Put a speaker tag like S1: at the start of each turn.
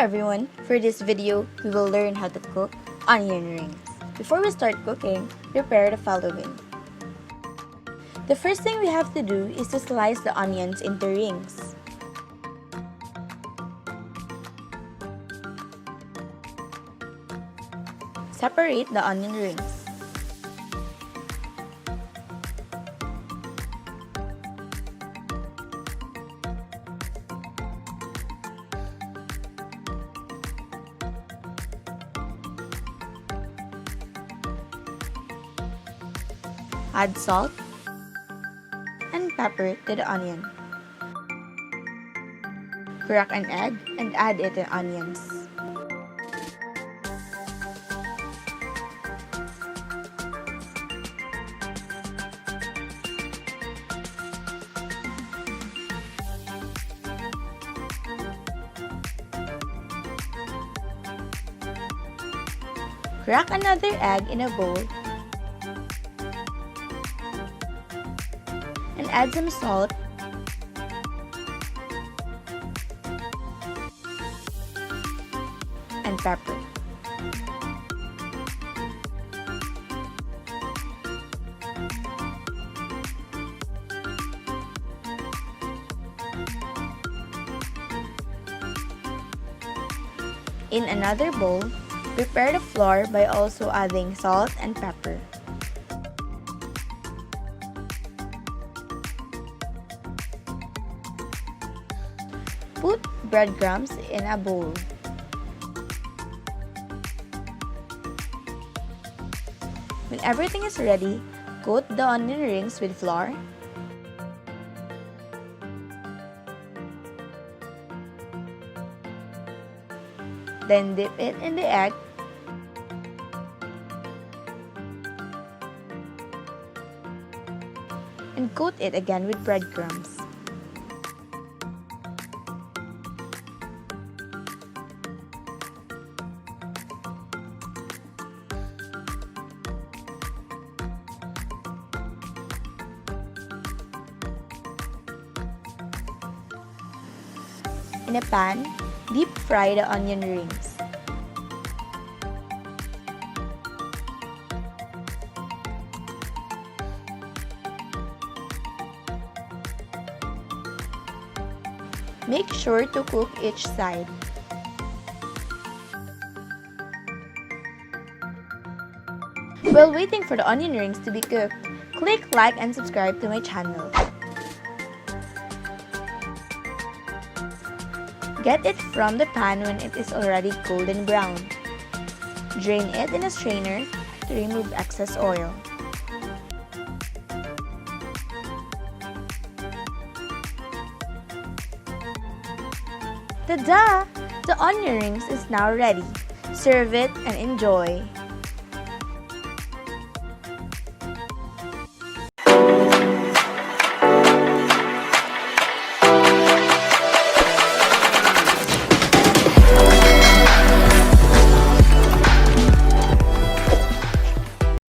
S1: everyone, for this video, we will learn how to cook onion rings. Before we start cooking, prepare the following. The first thing we have to do is to slice the onions into rings. Separate the onion rings. Add salt and pepper to the onion. Crack an egg and add it to onions. Crack another egg in a bowl and add some salt and pepper. In another bowl, prepare the flour by also adding salt and pepper. Put breadcrumbs in a bowl. When everything is ready, coat the onion rings with flour. Then dip it in the egg. And coat it again with breadcrumbs. In a pan, deep fry the onion rings. Make sure to cook each side. While waiting for the onion rings to be cooked, click like and subscribe to my channel. Get it from the pan when it is already golden brown. Drain it in a strainer to remove excess oil. Tada! The onion rings is now ready. Serve it and enjoy.